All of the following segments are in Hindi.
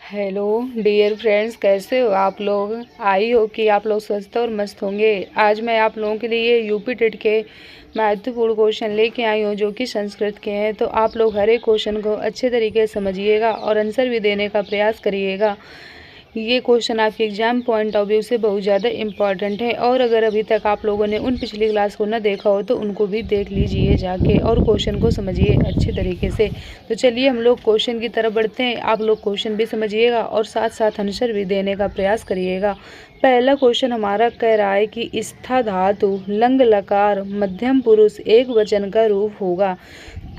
हेलो डियर फ्रेंड्स, कैसे हो आप लोग। आई हो कि आप लोग स्वस्थ और मस्त होंगे। आज मैं आप लोगों के लिए यूपी टेट के महत्वपूर्ण क्वेश्चन लेके आई हूँ जो कि संस्कृत के हैं। तो आप लोग हर एक क्वेश्चन को अच्छे तरीके से समझिएगा और आंसर भी देने का प्रयास करिएगा। ये क्वेश्चन आपके एग्जाम पॉइंट ऑफ व्यू से बहुत ज़्यादा इम्पॉर्टेंट है। और अगर अभी तक आप लोगों ने उन पिछली क्लास को न देखा हो तो उनको भी देख लीजिए जाके और क्वेश्चन को समझिए अच्छे तरीके से। तो चलिए हम लोग क्वेश्चन की तरफ बढ़ते हैं। आप लोग क्वेश्चन भी समझिएगा और साथ साथ आंसर भी देने का प्रयास करिएगा। पहला क्वेश्चन हमारा कह रहा है कि स्था धातु लंग लकार मध्यम पुरुष एक वचन का रूप होगा।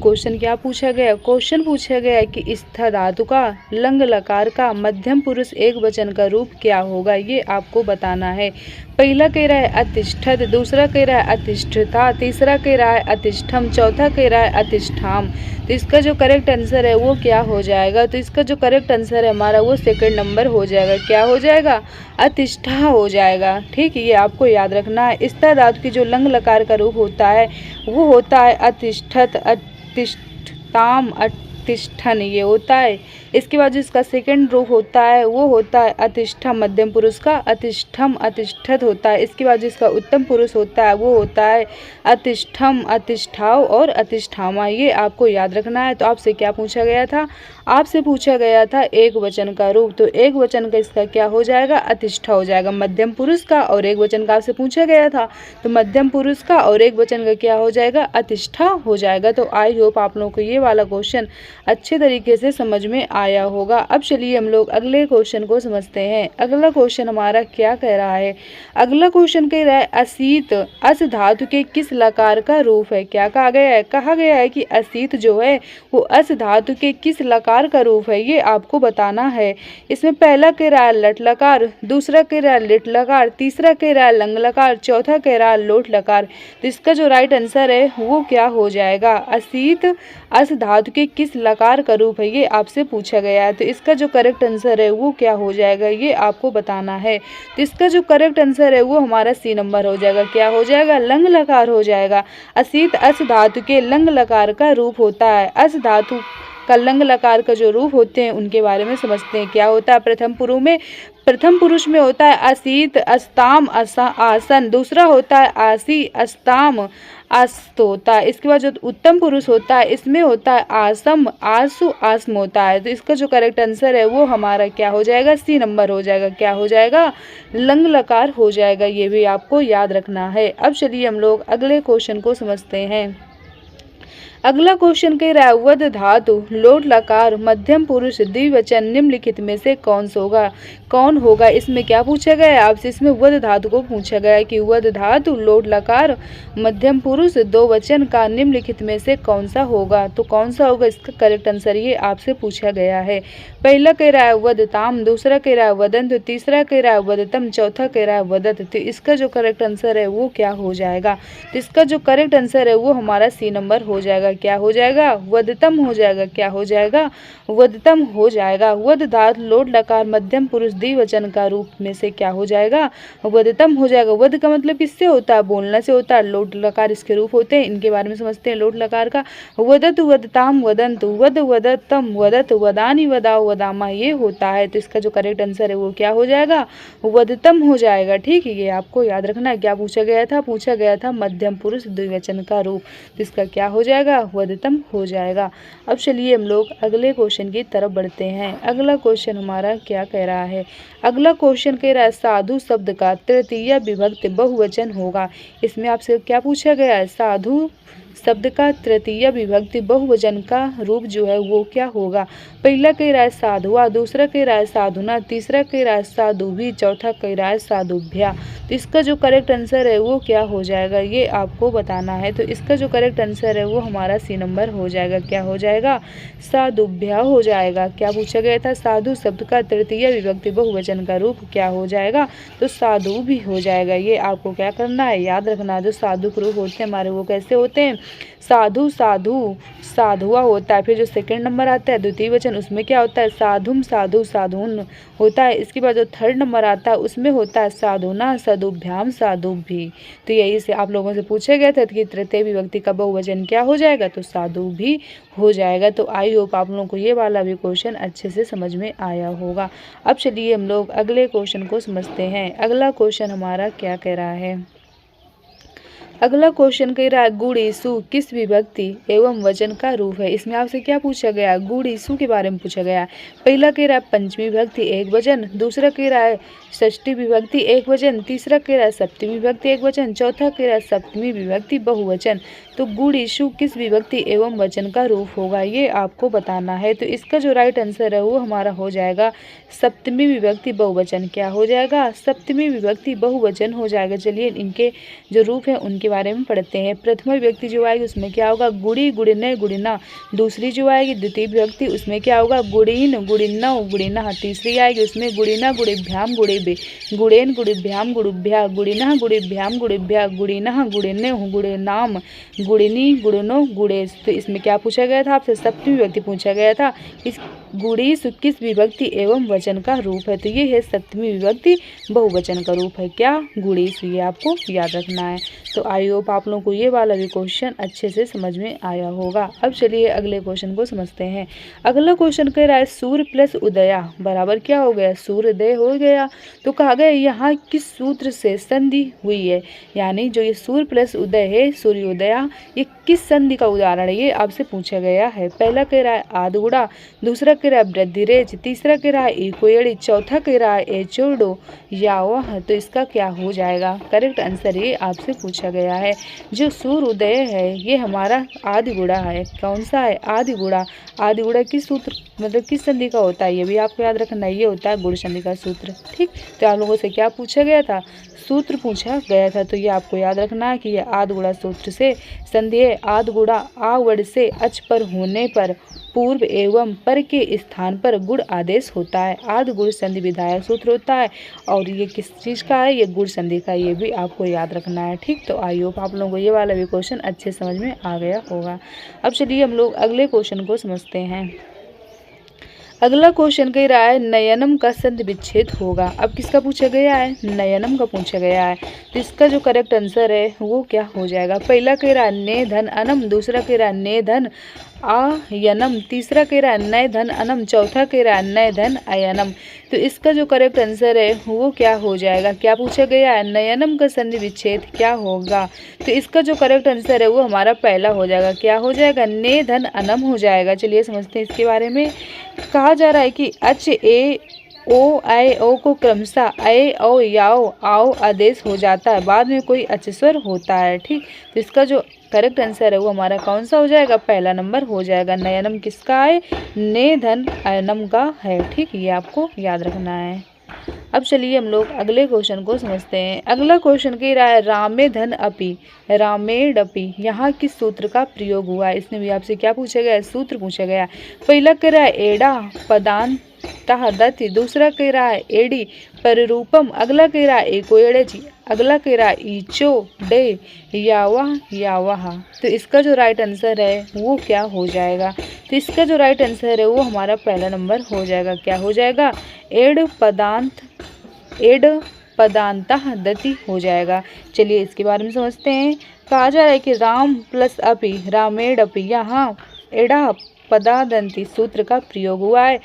क्वेश्चन क्या पूछा गया? क्वेश्चन पूछा गया है कि स्था धातु का लंग लकार का मध्यम पुरुष एक वचन का रूप क्या होगा, ये आपको बताना है। पहला कह रहा है अतिष्ठत, दूसरा कह रहा है अतिष्ठता, तीसरा कह रहा है अतिष्ठम, चौथा कह रहा है अतिष्ठाम। तो इसका जो करेक्ट आंसर है वो क्या हो जाएगा? तो इसका जो करेक्ट आंसर है हमारा वो सेकंड नंबर हो जाएगा। क्या हो जाएगा? अतिष्ठा हो जाएगा। ठीक है, ये आपको याद रखना है। स्था धातु की जो लंग लकार का रूप होता है वो होता है अतिष्ठत, अतिष्ठताम, अतिष्ठन, ये होता है। इसके बाद जो इसका सेकंड रूप होता है वो होता है अतिष्ठम, मध्यम पुरुष का अतिष्ठम, अतिष्ठत होता है। इसके बाद जिसका उत्तम पुरुष होता है वो होता है अतिष्ठम, अतिष्ठाव और अतिष्ठामा। ये आपको याद रखना है। तो आपसे क्या पूछा गया था? आपसे पूछा गया था एक वचन का रूप। तो एक वचन का इसका क्या हो जाएगा? अतिष्ठा हो जाएगा मध्यम पुरुष का। और एक वचन का आपसे पूछा गया था तो मध्यम पुरुष का और एक वचन का क्या हो जाएगा? अतिष्ठा हो जाएगा। तो आई होप आप लोगों को ये वाला क्वेश्चन अच्छे तरीके से समझ में आया होगा। अब चलिए हम लोग अगले क्वेश्चन को समझते हैं। अगला क्वेश्चन हमारा क्या कह रहा है? अगला क्वेश्चन कह रहा है असीत अस धातु के किस लकार का रूप है? क्या कहा गया है? कहा गया है कि असीत जो है वो अस धातु के किस लकार का रूप है, ये आपको बताना है। इसमें पहला कह रहा है लट लकार, दूसरा कह रहा है लिट लकार, तीसरा कह रहा है लंग लकार, चौथा कह रहा है लोट लकार। तो इसका जो राइट आंसर है वो क्या हो जाएगा? असीत अस धातु के किस लकार का रूप है, ये आपसे पूछा गया है। तो इसका जो करेक्ट आंसर है वो क्या हो जाएगा, ये आपको बताना है। तो इसका जो करेक्ट आंसर है वो हमारा सी नंबर हो जाएगा। क्या हो जाएगा? लंग लकार हो जाएगा। असीत अस धातु के लंग लकार का रूप होता है। अस धातु का लंग लकार का जो रूप होते हैं उनके बारे में समझते हैं। क्या होता है? प्रथम पुरुष में होता है असीत अस्ताम आसन, दूसरा होता है आसी अस्ताम अस्त होता है। इसके बाद जो उत्तम पुरुष होता है इसमें होता है आसम आसु आसम होता है। तो इसका जो करेक्ट आंसर है वो हमारा क्या हो जाएगा? सी नंबर हो जाएगा। क्या हो जाएगा? लंग लकार हो जाएगा। ये भी आपको याद रखना है। अब चलिए हम लोग अगले क्वेश्चन को समझते हैं। अगला क्वेश्चन कह रहा है वद धातु लोट लकार मध्यम पुरुष द्विवचन निम्नलिखित में से कौन होगा? इसमें क्या पूछा गया है आपसे? इसमें वद धातु को पूछा गया है कि वद धातु लोट लकार मध्यम पुरुष दो वचन का निम्नलिखित में से कौन सा होगा? तो कौन सा होगा इसका करेक्ट आंसर, ये आपसे पूछा गया है। पहला कह रहा है वदताम, दूसरा कह रहा है वदंत, तीसरा कह रहा है वदतम, चौथा कह रहा है वदत। तो इसका जो करेक्ट आंसर है वो क्या हो जाएगा? तो इसका जो करेक्ट आंसर है वो हमारा सी नंबर हो जाएगा। क्या हो जाएगा? वदतम हो जाएगा। क्या हो जाएगा? वदतम हो जाएगा। वद धातु लोट लकार मध्यम पुरुष द्विवचन का रूप में से क्या हो जाएगा? वदतम हो जाएगा। वद का मतलब किससे होता है? बोलने से होता है। लोट लकार इसके रूप होते हैं, इनके बारे में समझते हैं। लोट लकार का वदत वदताम वदंतु वद वदतम वदत वदानी वदाओ वदामा, ये होता है। तो इसका जो करेक्ट आंसर है वो क्या हो जाएगा? वदतम हो जाएगा। ठीक है, ये आपको याद रखना है। क्या पूछा गया था? पूछा गया था मध्यम पुरुष द्विवचन का रूप। तो इसका क्या हो जाएगा? वदतम हो जाएगा। अब चलिए हम लोग अगले क्वेश्चन की तरफ बढ़ते हैं। अगला क्वेश्चन हमारा क्या कह रहा है? अगला क्वेश्चन कह रहा है साधु शब्द का तृतीय विभक्त बहुवचन होगा। इसमें आपसे क्या पूछा गया है? साधु शब्द का तृतीय विभक्ति बहुवचन का रूप जो है वो क्या होगा? पहला कह रहा है साधुआ, दूसरा कह रहा है साधुना, तीसरा कह रहा है साधुभी, चौथा कह रहा है साधुभ्या। तो इसका जो करेक्ट आंसर है वो क्या हो जाएगा, ये आपको बताना है। तो इसका जो करेक्ट आंसर है वो हमारा सी नंबर हो जाएगा। क्या हो जाएगा? साधुभ्या हो जाएगा। क्या पूछा गया था? साधु शब्द का तृतीय विभक्ति बहुवचन का रूप क्या हो जाएगा? तो साधु भी हो जाएगा। ये आपको क्या करना है? याद रखना है। जो साधु के रूप होते हैं हमारे वो कैसे होते हैं? साधु साधु साधुआ होता है। फिर जो सेकंड नंबर आता है द्वितीय वचन, उसमें क्या होता है साधुम साधु साधुन होता है। इसके बाद जो थर्ड नंबर आता है उसमें होता है साधुना साधुभ्याम साधुभी। तो यही से आप लोगों से पूछा गया था कि तृतीय विभक्ति का बहुवचन क्या हो जाएगा, तो साधु भी हो जाएगा। तो आई होप आप लोगों को ये वाला भी क्वेश्चन अच्छे से समझ में आया होगा। अब चलिए हम लोग अगले क्वेश्चन को समझते हैं। अगला क्वेश्चन हमारा क्या कह रहा है। अगला क्वेश्चन कह रहा है गुड़ ईसु किस विभक्ति एवं वचन का रूप है। इसमें आपसे क्या पूछा गया, गुड़ ईसु के बारे में पूछा गया है। पहला कह रहा है पंचमी विभक्ति एक वचन, दूसरा कह रहा है षष्ठी विभक्ति एक वचन, तीसरा कह रहा है सप्तमी विभक्ति एक वचन, चौथा कह रहा है सप्तमी विभक्ति बहुवचन। तो गुड़ ईसु किस विभक्ति एवं वचन का रूप होगा, ये आपको बताना है। तो इसका जो राइट आंसर है वो हमारा हो जाएगा सप्तमी विभक्ति बहुवचन। क्या हो जाएगा, सप्तमी विभक्ति बहुवचन हो जाएगा। चलिए इनके जो रूप है उनके बारे में पढ़ते हैं। प्रथम विभक्ति जो आएगी उसमें क्या होगा गुड़ी गुड़िने गुड़िना। दूसरी जो आएगी द्वितीय विभक्ति उसमें क्या होगा गुड़ीन गुड़िन्ना गुड़िना। तीसरी आएगी उसमें गुड़िना गुड़िभ्याम गुड़िबे, गुड़ेन गुड़िभ्याम गुड़ुभ्या, गुड़िना गुड़िभ्याम गुड़िभ्या, गुड़िना गुड़िन्ने गुड़िनाम, गुड़िनी गुड़नो गुड़ेस। तो इसमें क्या पूछा गया था आपसे, सप्तमी विभक्ति पूछा गया था। इस गुड़ी किस विभक्ति एवं वचन का रूप है, तो ये है सप्तमी विभक्ति बहुवचन का रूप है क्या, गुड़ी। ये आपको याद रखना है। तो आई होप आप लोगों को ये वाला भी क्वेश्चन अच्छे से समझ में आया होगा। अब चलिए अगले क्वेश्चन को समझते हैं। अगला क्वेश्चन कह रहा है सूर्य प्लस उदया बराबर क्या हो गया, सूर्योदय हो गया। तो कहा गया यहाँ किस सूत्र से संधि हुई है, यानी जो ये सूर्य प्लस उदय है सूर्योदया, ये किस संधि का उदाहरण है, ये आपसे पूछा गया है। पहला कह रहा है आदगुड़ा, दूसरा कह रहा है वृद्धिरेच, तीसरा कह रहा है इकोयड़ी, चौथा कह रहा है एचोडो यावह। तो इसका क्या हो जाएगा, करेक्ट आंसर ये आपसे पूछा गया है। जो सूर्योदय है ये हमारा आदिगुड़ा है। कौन सा है, आदिगुड़ा। आदिगुड़ा किस सूत्र मतलब किस संधि का होता है, ये भी आपको याद रखना है, ये होता है गुण संधि का सूत्र। ठीक, तो आप लोगों से क्या पूछा गया था, सूत्र पूछा गया था। तो ये आपको याद रखना है कि ये आदगुड़ा सूत्र से संधि है। आदगुड़ा आ वर्ड से अच पर होने पर पूर्व एवं पर के स्थान पर गुण आदेश होता है। आद गुण संधि विधायक सूत्र होता है और ये किस चीज़ का है, ये गुण संधि का, ये भी आपको याद रखना है। ठीक, तो आई होप आप लोगों को ये वाला भी क्वेश्चन अच्छे समझ में आ गया होगा। अब चलिए हम लोग अगले क्वेश्चन को समझते हैं। अगला क्वेश्चन कह रहा है नयनम का संधि विच्छेद होगा। अब किसका पूछा गया है, नयनम का पूछा गया है। तो इसका जो करेक्ट आंसर है वो क्या हो जाएगा, पहला कह रहा है ने धन अनम, दूसरा कह रहा है ने धन आयनम, तीसरा कह रहा है नय धन अनम, चौथा कह रहा है नय धन अयनम। तो इसका जो करेक्ट आंसर है वो क्या हो जाएगा, क्या पूछा गया है, नयनम का संधि विच्छेद क्या होगा। तो इसका जो करेक्ट आंसर है वो हमारा पहला हो जाएगा, क्या हो जाएगा, ने धन अनम हो जाएगा। चलिए समझते हैं इसके बारे में। कहा जा रहा है कि अच ए ओ ऐ ओ को क्रमशः ऐ औ याओ आओ आदेश हो जाता है, बाद में कोई अचस्वर होता है। ठीक, तो इसका जो करेक्ट आंसर है वो हमारा कौन सा हो जाएगा, पहला नंबर हो जाएगा। नयनम किसका है, ने धन अयनम का है। ठीक, ये आपको याद रखना है। अब चलिए हम लोग अगले क्वेश्चन को समझते हैं। अगला क्वेश्चन कह रहा है रामे धन अपि रामेडपि, यहाँ किस सूत्र का प्रयोग हुआ है। इसमें भी आपसे क्या पूछा गया है, सूत्र पूछा गया है। पहला कह रहा है एडा पदांत दति, दूसरा कह रहा है एडी परिरूपम, अगला कह रहा है एको एड़ेची, अगला कह रहा है ईचो डे यावाह। तो इसका जो राइट आंसर है वो क्या हो जाएगा, तो इसका जो राइट आंसर है वो हमारा पहला नंबर हो जाएगा। क्या हो जाएगा, एड पदांतः दति हो जाएगा। चलिए इसके बारे में समझते हैं। कहा जा रहा है कि राम प्लस अपि रामेड अपि, यहाँ एड़ा पदादंती सूत्र का प्रयोग हुआ है।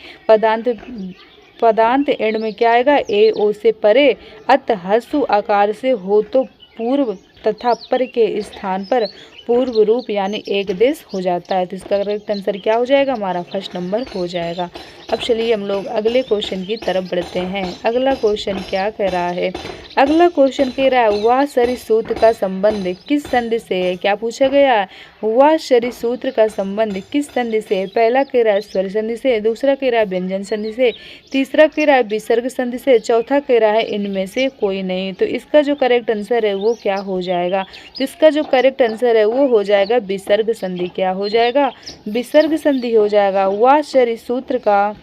पदांत एड में क्या आएगा, ए ओ से परे अत हसु आकार से हो तो पूर्व तथा पर के स्थान पर पूर्व रूप यानी एक देश हो जाता है। तो इसका करेक्ट आंसर क्या हो जाएगा, हमारा फर्स्ट नंबर हो जाएगा। अब चलिए हम लोग अगले क्वेश्चन की तरफ बढ़ते हैं। अगला क्वेश्चन क्या कह रहा है, अगला क्वेश्चन कह रहा है वह सरी सूत्र का संबंध किस संधि से है। क्या पूछा गया है, वह सरी सूत्र का संबंध किस संधि से है। पहला कह रहा है स्वर संधि से, दूसरा कह रहा है व्यंजन संधि से, तीसरा कह रहा है विसर्ग संधि से, चौथा कह रहा है इनमें से कोई नहीं। तो इसका जो करेक्ट आंसर है वो क्या हो जाएगा, तो इसका जो करेक्ट आंसर है वो हो जाएगा विसर्ग संधि। क्या हो जाएगा, विसर्ग संधि हो जाएगा। वह सरी सूत्र का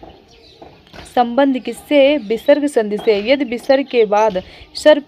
संबंध किससे? विसर्ग संधि से। यदि विसर्ग के बाद सर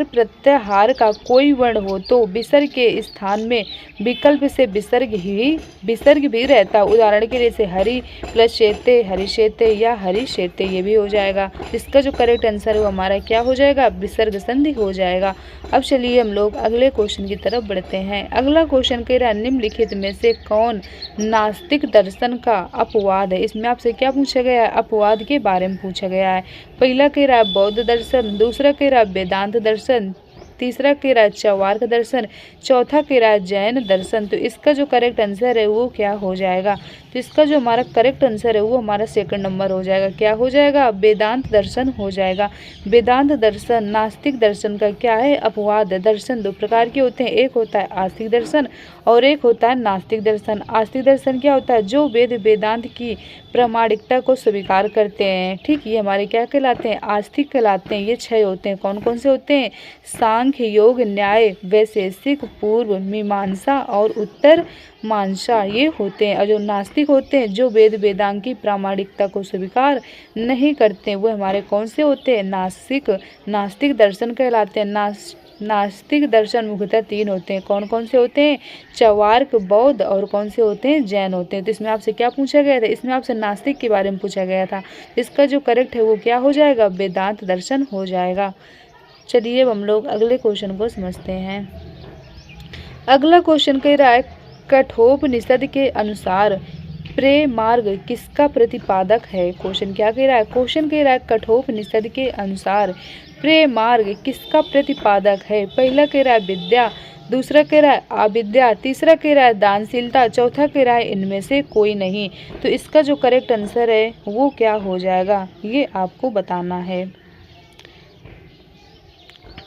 प्रत्याहार का कोई वर्ण हो तो विसर्ग के स्थान में विकल्प से विसर्ग भी रहता। उदाहरण के लिए से हरि प्लस शेते, हरिशेते या हरिशेते, ये भी हो जाएगा। इसका जो करेक्ट आंसर है वो हमारा क्या हो जाएगा? विसर्ग संधि हो जाएगा। अब चलिए हम लोग अगले क्वेश्चन की तरफ बढ़ते हैं। अगला क्वेश्चन कह रहा है निम्नलिखित में से कौन नास्तिक दर्शन का अपवाद है? इसमें आपसे क्या पूछा गया है? अपवाद के बारे में पूछा गया है। पहला कह रहा है बौद्ध दर्शन, दूसरा कह रहा है वेदांत दर्शन, तीसरा कह रहा है चौवार्क दर्शन, चौथा कह रहा है जैन दर्शन। तो इसका जो करेक्ट आंसर है वो क्या हो जाएगा? तो इसका जो हमारा करेक्ट आंसर है वो हमारा सेकंड नंबर हो जाएगा। क्या हो जाएगा? वेदांत दर्शन हो जाएगा। वेदांत दर्शन नास्तिक दर्शन का क्या है? अपवाद है। दर्शन दो प्रकार के होते हैं, एक होता है आस्तिक दर्शन और एक होता है नास्तिक दर्शन। आस्तिक दर्शन क्या होता है? जो वेद वेदांत की प्रामाणिकता को स्वीकार करते हैं। ठीक, ये हमारे क्या कहलाते हैं? आस्तिक कहलाते हैं। ये 6 होते हैं। कौन कौन से होते हैं? सांख्य, योग, न्याय, वैशेषिक, पूर्व मीमांसा और उत्तर मीमांसा, ये होते हैं। और जो नास्तिक होते हैं, जो वेद वेदांत की प्रामाणिकता को स्वीकार नहीं करते हैं, वो हमारे कौन से होते हैं? नास्तिक दर्शन कहलाते हैं। नास्तिक दर्शन मुख्यतः 3 होते हैं। कौन कौन से होते हैं? चौवार्क, बौद्ध और कौन से होते हैं? जैन होते हैं। तो इसमें आपसे क्या पूछा गया था? इसमें आपसे नास्तिक के बारे में पूछा गया था। इसका जो करेक्ट है वो क्या हो जाएगा? वेदांत दर्शन हो जाएगा। चलिए अब हम लोग अगले क्वेश्चन को समझते हैं। अगला क्वेश्चन कह रहा है कठोपनिषद के अनुसार प्रेम मार्ग किसका प्रतिपादक है? क्वेश्चन क्या कह रहा है? क्वेश्चन कह रहा है कठोपनिषद के अनुसार प्रेम मार्ग किसका प्रतिपादक है? पहला कह रहा है विद्या, दूसरा कह रहा है अविद्या, तीसरा कह रहा है दानशीलता, चौथा कह रहा है इनमें से कोई नहीं। तो इसका जो करेक्ट आंसर है वो क्या हो जाएगा? ये आपको बताना है।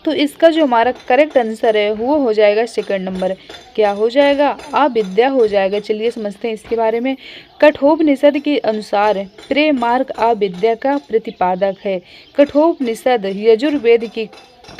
तो इसका जो हमारा करेक्ट आंसर है वो हो जाएगा सेकंड नंबर। क्या हो जाएगा? अविद्या हो जाएगा। चलिए समझते हैं इसके बारे में। कठोपनिषद के अनुसार प्रेम मार्ग अविद्या का प्रतिपादक है। कठोपनिषद यजुर्वेद की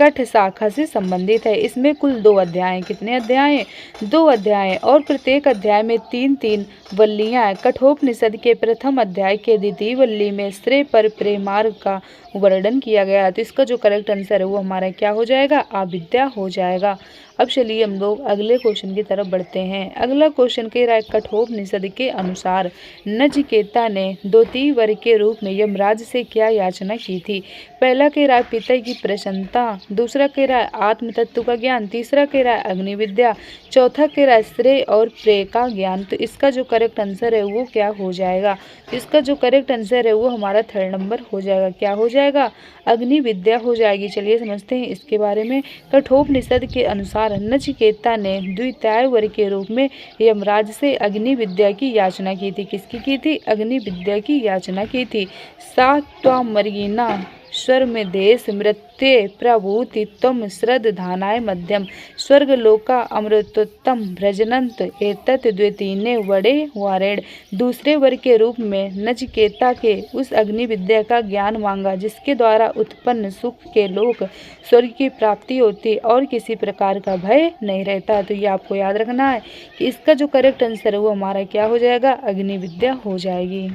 कठ शाखा से संबंधित है। इसमें कुल 2 अध्याय हैं। कितने अध्याय हैं? 2 अध्याय हैं और प्रत्येक अध्याय में 3-3 वल्लियां हैं। कठोपनिषद के प्रथम अध्याय के द्वितीय वल्ली में श्रेय पर प्रेम मार्ग का वर्णन किया गया है। तो इसका जो करेक्ट आंसर है वो हमारा क्या हो जाएगा? अविद्या हो जाएगा। अब चलिए हम लोग अगले क्वेश्चन की तरफ बढ़ते हैं। अगला क्वेश्चन कह रहा है कठोपनिषद के अनुसार नचिकेता ने द्वितीय वर के रूप में यमराज से क्या याचना की थी? पहला कह रहा है पिता की प्रसन्नता, दूसरा कह रहा है आत्म तत्व का ज्ञान, तीसरा कह रहा है अग्नि विद्या, चौथा कह रहा है श्रेय और प्रेय का ज्ञान। तो इसका जो करेक्ट आंसर है वो क्या हो जाएगा? इसका जो करेक्ट आंसर है वो हमारा थर्ड नंबर हो जाएगा। क्या हो जाएगा? अग्नि विद्या हो जाएगी। चलिए समझते हैं इसके बारे में। कठोपनिषद के अनुसार नचिकेता ने द्वितीय वर के रूप में यमराज से अग्नि विद्या की याचना की थी। किसकी की थी? अग्नि विद्या की याचना की थी। सात्वमर्गिना स्वर में देश मृत्ये प्रभूति तम श्रद्धानाय मध्यम स्वर्गलोका अमृतोत्तम भ्रजनंत एतत् द्वितीय वड़े वारेण। दूसरे वर के रूप में नचिकेता के उस अग्नि विद्या का ज्ञान मांगा जिसके द्वारा उत्पन्न सुख के लोक स्वर्ग की प्राप्ति होती और किसी प्रकार का भय नहीं रहता। तो ये आपको याद रखना है कि इसका जो करेक्ट आंसर है वो हमारा क्या हो जाएगा? अग्नि विद्या हो जाएगी।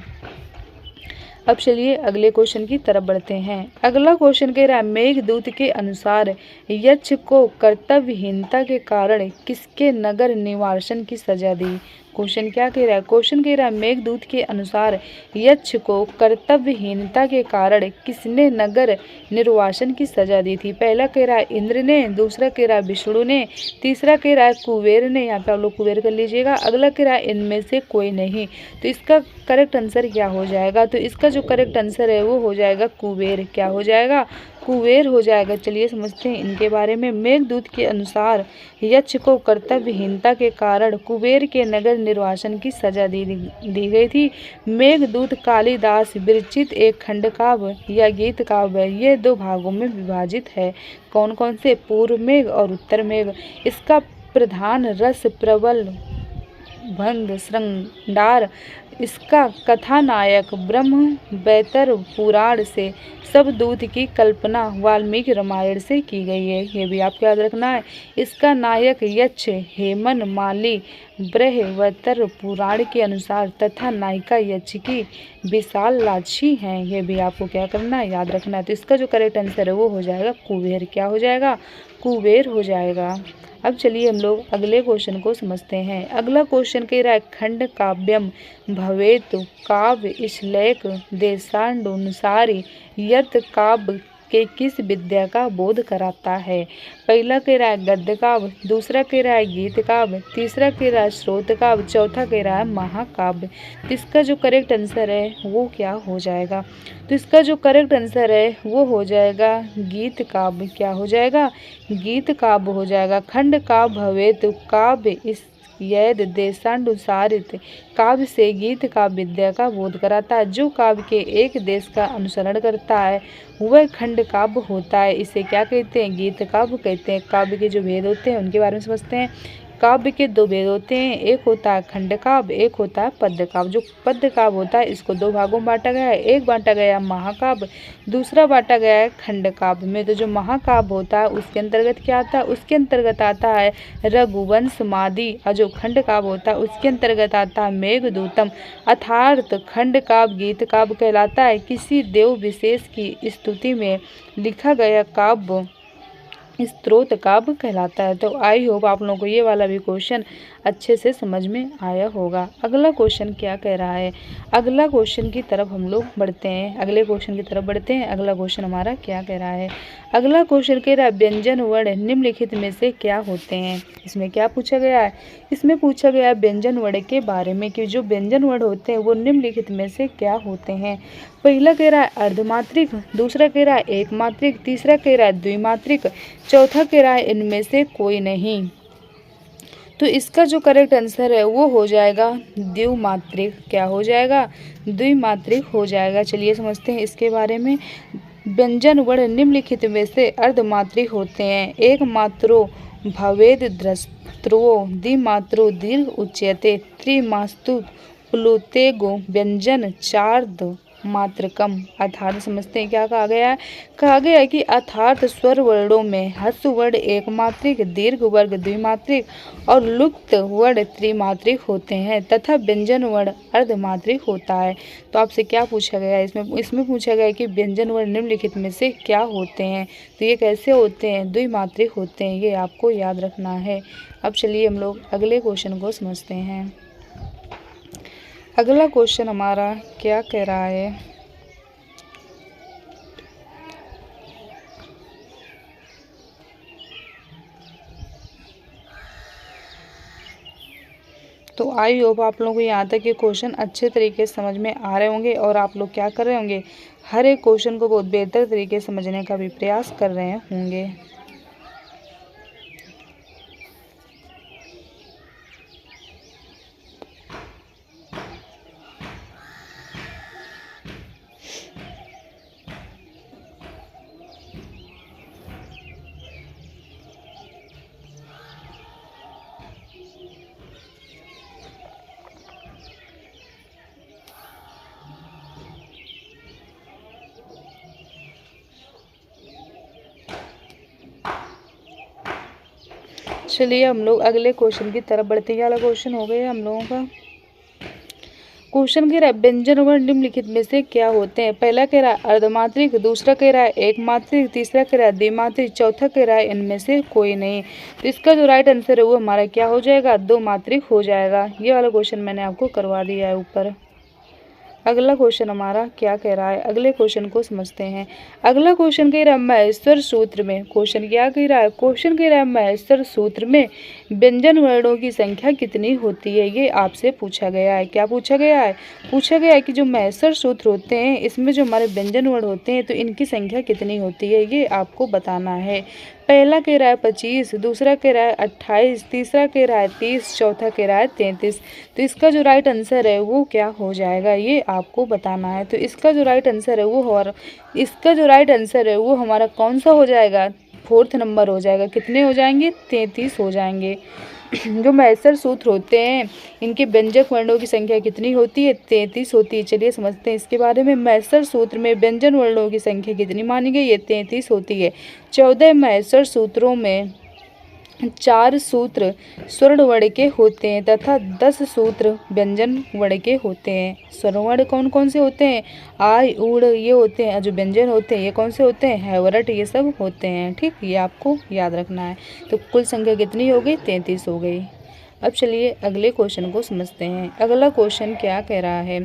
अब चलिए अगले क्वेश्चन की तरफ बढ़ते हैं। अगला क्वेश्चन कह रहा है मेघदूत के अनुसार यक्ष को कर्तव्यहीनता के कारण किसके नगर निवासन की सजा दी? क्वेश्चन क्या कह रहा है? क्वेश्चन कह रहा है मेघदूत के अनुसार यक्ष को कर्तव्यहीनता के कारण किसने नगर निर्वासन की सजा दी थी? पहला कह रहा है इंद्र ने, दूसरा कह रहा है विष्णु ने, तीसरा कह रहा है कुबेर ने। यहाँ पे आप लोग कुबेर कर लीजिएगा। अगला कह रहा है इनमें से कोई नहीं। तो इसका करेक्ट आंसर क्या हो जाएगा? तो इसका जो करेक्ट आंसर है वो हो जाएगा कुबेर। क्या हो जाएगा? कुबेर हो जाएगा। चलिए समझते हैं इनके बारे में। मेघदूत के अनुसार यक्ष को कर्तव्यहीनता के कारण कुबेर के नगर निर्वासन की सजा दी गई थी। मेघदूत कालिदास विरचित एक खंड काव्य या गीत काव्य है। ये 2 भागों में विभाजित है। कौन कौन से? पूर्व मेघ और उत्तर मेघ। इसका प्रधान रस प्रबल भंग श्रृंगार इसका कथानायक ब्रह्म वैतर पुराण से, सब दूत की कल्पना वाल्मीकि रामायण से की गई है। ये भी आपको याद रखना है। इसका नायक यक्ष हेमन माली बृहवतर पुराण के अनुसार तथा नायिका यक्ष की विशाल लाक्षी हैं। ये भी आपको क्या करना है, याद रखना है। तो इसका जो करेक्ट आंसर है वो हो जाएगा कुबेर। क्या हो जाएगा, कुबेर हो जाएगा। अब चलिए हम लोग अगले क्वेश्चन को समझते हैं। अगला क्वेश्चन कह रहा है खंड काव्यम भवेत काव्य श्लेक देशानुसारी यत काव्य के किस विद्या का बोध कराता है। पहला कह रहा है गद्य काव्य, दूसरा कह रहा है गीत काव्य, तीसरा कह रहा है स्रोत काव्य, चौथा कह रहा है महाकाव्य। तो इसका जो करेक्ट आंसर है वो क्या हो जाएगा, तो इसका जो करेक्ट आंसर है वो हो जाएगा गीत काव्य। क्या हो जाएगा, गीत काव्य हो जाएगा। खंड काव्य भवेत काव्य इस यद देशानुसारित, काव्य से गीत काव्य विद्या का बोध कराता है। जो काव्य के एक देश का अनुसरण करता है वह खंड काव्य होता है। इसे क्या कहते हैं, गीत काव्य कहते हैं। काव्य के जो भेद होते हैं उनके बारे में समझते हैं। काव्य के दो भेद होते हैं, एक होता है खंड काव्य, एक होता है पद्य काव्य। जो पद्य काव्य होता है इसको दो भागों में बांटा गया है, एक बांटा गया है महाकाव्य, दूसरा बांटा गया है खंड काव्य में। तो जो महाकाव्य होता है उसके अंतर्गत क्या आता है, उसके अंतर्गत आता है रघुवंश मादि, और जो खंड काव्य होता है उसके अंतर्गत आता है मेघदूतम। अर्थात खंड काव्य गीत काव्य कहलाता है। किसी देव विशेष की स्तुति में लिखा गया काव्य स्त्रोत काव्य कहलाता है। तो आई होप आप लोगों को ये वाला भी क्वेश्चन अच्छे से समझ में आया होगा। अगला क्वेश्चन क्या कह रहा है, अगला क्वेश्चन की तरफ हम लोग बढ़ते हैं। अगले क्वेश्चन की तरफ बढ़ते हैं। अगला क्वेश्चन हमारा क्या कह रहा है, अगला क्वेश्चन कह रहा है व्यंजन वर्ण निम्नलिखित में से क्या होते हैं। इसमें क्या पूछा गया है, इसमें पूछा गया है व्यंजन वर्ण के बारे में कि जो व्यंजन वर्ण होते हैं वो निम्नलिखित में से क्या होते हैं। पहला कह रहा है अर्धमात्रिक, दूसरा कह रहा है एक मात्रिक, तीसरा कह रहा है द्विमात्रिक, चौथा कह रहा है इनमें से कोई नहीं। तो इसका जो करेक्ट आंसर है वो हो जाएगा द्विमात्रिक। क्या हो जाएगा, द्विमात्रिक हो जाएगा। चलिए समझते हैं इसके बारे में। व्यंजन वर्ण निम्नलिखित में से अर्धमात्रिक होते हैं। एक मात्रो भवेद द्रष्ट्रो, द्विमात्रो दीर्घ उच्यते, त्रिमास्तु प्लुतेगो व्यंजन चार्द मात्रकम। अर्थात समझते हैं क्या कहा गया है, कहा गया है कि अर्थात स्वर वर्णों में ह्रस्व वर्ण एक मात्रिक, दीर्घ वर्ग द्विमात्रिक और लुप्त वर्ण त्रिमात्रिक होते हैं तथा व्यंजन वर्ण अर्धमात्रिक होता है। तो आपसे क्या पूछा गया है, इसमें पूछा गया है कि व्यंजन वर्ण निम्नलिखित में से क्या होते हैं। तो ये कैसे होते हैं, द्विमात्रिक होते हैं। ये आपको याद रखना है। अब चलिए हम लोग अगले क्वेश्चन को समझते हैं। अगला क्वेश्चन हमारा क्या कह रहा है, तो आई होप आप लोगों को यहाँ तक ये क्वेश्चन अच्छे तरीके से समझ में आ रहे होंगे और आप लोग क्या कर रहे होंगे, हर एक क्वेश्चन को बहुत बेहतर तरीके से समझने का भी प्रयास कर रहे होंगे। चलिए हम लोग अगले क्वेश्चन की तरफ बढ़ते हैं। ये वाला क्वेश्चन हो गया हम लोगों का। क्वेश्चन कह रहा है व्यंजन वर्ण निम्नलिखित में से क्या होते हैं। पहला कह रहा है अर्धमात्रिक, दूसरा कह रहा है एक मात्रिक, तीसरा कह रहा है द्विमात्रिक, चौथा कह रहा है इनमें से कोई नहीं। तो इसका जो राइट आंसर है वो हमारा क्या हो जाएगा, दो मात्रिक हो जाएगा। ये वाला क्वेश्चन मैंने आपको करवा दिया है ऊपर। अगला क्वेश्चन हमारा क्या कह रहा है, अगले क्वेश्चन को समझते हैं। अगला क्वेश्चन कह रहा है महेश्वर सूत्र में, क्वेश्चन क्या कह रहा है, क्वेश्चन कह रहा है महेश्वर सूत्र में व्यंजन वर्णों की संख्या कितनी होती है। ये आपसे पूछा गया है। क्या पूछा गया है, पूछा गया है कि जो महेश्वर सूत्र होते हैं इसमें जो हमारे व्यंजन वर्ण होते हैं तो इनकी संख्या कितनी होती है, ये आपको बताना है। पहला कह रहा है 25, दूसरा कह रहा है 28, तीसरा कह रहा है 30, चौथा कह रहा है 33। तो इसका जो राइट आंसर है वो क्या हो जाएगा, ये आपको बताना है। तो इसका जो राइट आंसर है वो हमारा कौन सा हो जाएगा, फोर्थ नंबर हो जाएगा। कितने हो जाएंगे, 33 हो जाएंगे। जो मैसर सूत्र होते हैं इनके व्यंजक वर्णों की संख्या कितनी होती है? 33 होती है। चलिए समझते हैं इसके बारे में। मैसर सूत्र में व्यंजन वर्णों की संख्या कितनी मानी गई है? 33 होती है। 14 मैसर सूत्रों में 4 सूत्र स्वर्ण वर्ण के होते हैं तथा 10 सूत्र व्यंजन वर्ण के होते हैं। स्वर्ण वर्ण कौन कौन से होते हैं? आय, ऊड़ ये होते हैं। जो व्यंजन होते हैं ये कौन से होते हैं? हैवरट ये सब होते हैं। ठीक, ये आपको याद रखना है। तो कुल संख्या कितनी हो गई? 33 हो गई। अब चलिए अगले क्वेश्चन को समझते हैं। अगला क्वेश्चन क्या कह रहा है?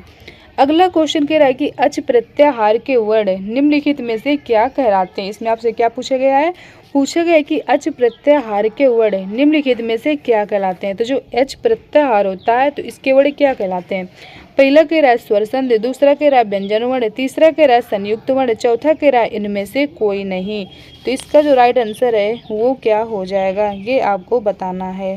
अगला क्वेश्चन कह रहा है कि अच प्रत्याहार के वर्ण निम्नलिखित में से क्या कहलाते हैं? इसमें आपसे क्या पूछा गया है? पूछा गया है कि अच प्रत्याहार के वर्ण निम्नलिखित में से क्या कहलाते हैं। तो जो अच प्रत्याहार होता है तो इसके वर्ण क्या कहलाते हैं? पहला कह रहा है स्वर संधि, दूसरा कह रहा है व्यंजन वर्ण, तीसरा कह रहा है संयुक्त वर्ण, चौथा कह रहा है इनमें से कोई नहीं। तो इसका जो राइट आंसर है वो क्या हो जाएगा ये आपको बताना है।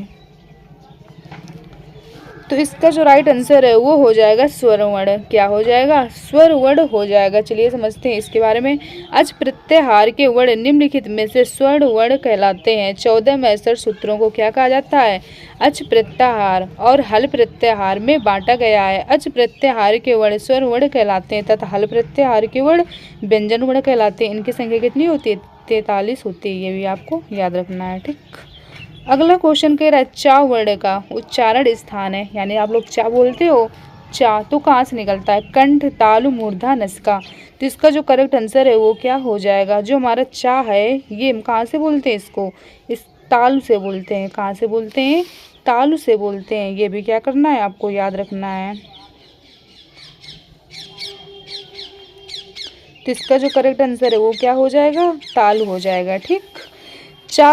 तो इसका जो राइट आंसर है वो हो जाएगा स्वर वर्ण। क्या हो जाएगा? स्वर वर्ण हो जाएगा। चलिए समझते हैं इसके बारे में। अच प्रत्याहार के वर्ण निम्नलिखित में से स्वर्ण वर्ण कहलाते हैं। 14 मैसर सूत्रों को क्या कहा जाता है? अच प्रत्याहार और हल प्रत्याहार में बांटा गया है। अच प्रत्याहार के वर्ण स्वर वर्ण कहलाते हैं तथा हल प्रत्याहार के वर्ण व्यंजन वर्ण कहलाते हैं। इनकी संख्या कितनी होती है? 43 होती है। ये भी आपको याद रखना है। ठीक, अगला क्वेश्चन कह रहा है चा वर्ण का उच्चारण स्थान है, यानी आप लोग चा बोलते हो, चा तो कहाँ से निकलता है? कंठ, तालु, मूर्धा, नसिका। तो इसका जो करेक्ट आंसर है वो क्या हो जाएगा? जो हमारा चा है ये हम कहाँ से बोलते हैं? इसको इस तालु से बोलते हैं। कहाँ से बोलते हैं? तालु से बोलते हैं। ये भी क्या करना है? आपको याद रखना है। तो इसका जो करेक्ट आंसर है वो क्या हो जाएगा? तालु हो जाएगा। ठीक, चा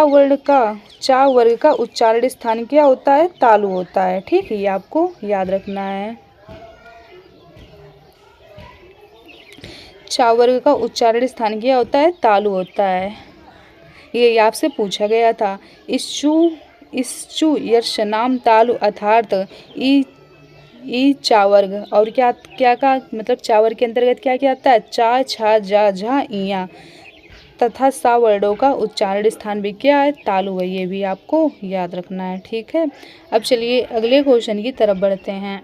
वर्ग का उच्चारण स्थान क्या होता है? तालु होता है। ठीक, ये आपको याद रखना है। चा वर्ग का उच्चारण स्थान क्या होता है? तालु होता है। ये आपसे पूछा गया था। इश्चु यर्शनाम तालु अर्थात ई चा वर्ग। और क्या क्या का मतलब चा वर्ग के अंतर्गत क्या क्या आता है? चा, छा, जा, झा, इया तथा सा वर्णों का उच्चारण स्थान भी क्या है? तालु है। ये भी आपको याद रखना है। ठीक है, अब चलिए अगले क्वेश्चन की तरफ बढ़ते हैं।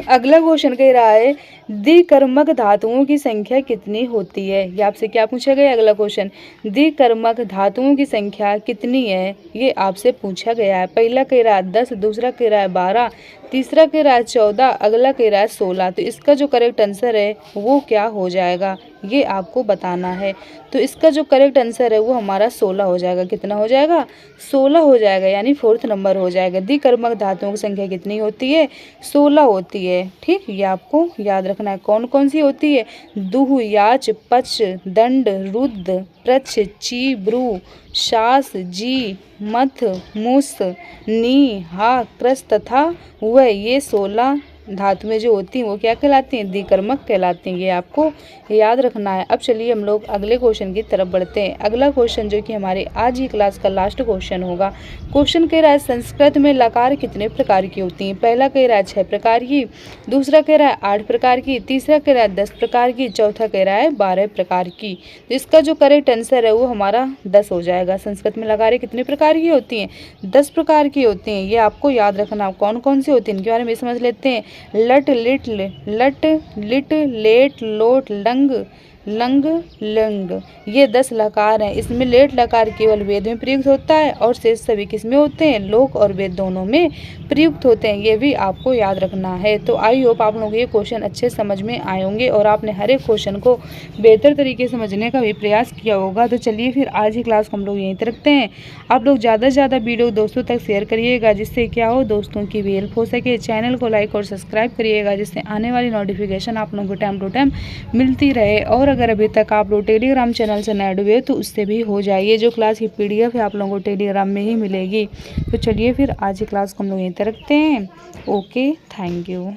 अगला क्वेश्चन कह रहा है द्विकर्मक धातुओं की संख्या कितनी होती है? ये आपसे क्या पूछा गया? अगला क्वेश्चन, द्विकर्मक धातुओं की संख्या कितनी है ये आपसे पूछा गया है। पहला कह रहा है 10, दूसरा कह रहा है 12, तीसरा कह रहा है 14, अगला कह रहा है 16। तो इसका जो करेक्ट आंसर है वो क्या हो जाएगा ये आपको बताना है। तो इसका जो करेक्ट आंसर है वो हमारा 16 हो जाएगा। कितना हो जाएगा? 16 हो जाएगा, यानी 4th नंबर हो जाएगा। द्विकर्मक धातुओं की संख्या कितनी होती है? 16 होती है। ठीक, ये आपको याद रखना है। कौन कौन सी होती है? दुह, याच, पच, दंड, रुद्र, प्रच्छ, ची, ब्रू, शास, जी, मथ, मुस, नी, हा, क्रस तथा वह, ये 16 धातुएं जो होती हैं वो क्या कहलाती हैं? द्विकर्मक कहलाती हैं। ये आपको याद रखना है। अब चलिए हम लोग अगले क्वेश्चन की तरफ बढ़ते हैं। अगला क्वेश्चन जो कि हमारे आज की क्लास का लास्ट क्वेश्चन होगा। क्वेश्चन कह रहा है संस्कृत में लकार कितने प्रकार की होती हैं? पहला कह रहा है 6 प्रकार की, दूसरा कह रहा है 8 प्रकार की, तीसरा कह रहा है 10 प्रकार की, चौथा कह रहा है 12 प्रकार की। तो इसका जो करेक्ट आंसर है वो हमारा 10 हो जाएगा। संस्कृत में लकारें कितने प्रकार की होती हैं? 10 प्रकार की होती हैं। ये आपको याद रखना। कौन कौन सी होती हैं इनके बारे में समझ लेते हैं। लट, लिट, लट, लिट, लेट, लोट, लंग, लंग, लंग, ये 10 लकार हैं। इसमें लेट लकार केवल वेद में प्रयुक्त होता है और शेष सभी किसमें होते हैं? लोक और वेद दोनों में प्रयुक्त होते हैं। ये भी आपको याद रखना है। तो आई होप आप लोग ये क्वेश्चन अच्छे समझ में आए होंगे और आपने हर एक क्वेश्चन को बेहतर तरीके से समझने का भी प्रयास किया होगा। तो चलिए फिर आज की क्लास को हम लोग यहीं तक रखते हैं। आप लोग ज़्यादा से ज़्यादा वीडियो दोस्तों तक शेयर करिएगा, जिससे क्या हो, दोस्तों की भी हेल्प हो सके। चैनल को लाइक और सब्सक्राइब करिएगा, जिससे आने वाली नोटिफिकेशन आप लोगों को टाइम टू टाइम मिलती रहे। और अगर अभी तक आप लोग टेलीग्राम चैनल से ऐड हुए तो उससे भी हो जाइए। जो क्लास की PDF है आप लोगों को टेलीग्राम में ही मिलेगी। तो चलिए फिर आज की क्लास को हम लोग यहीं तक रखते हैं। Okay, thank you.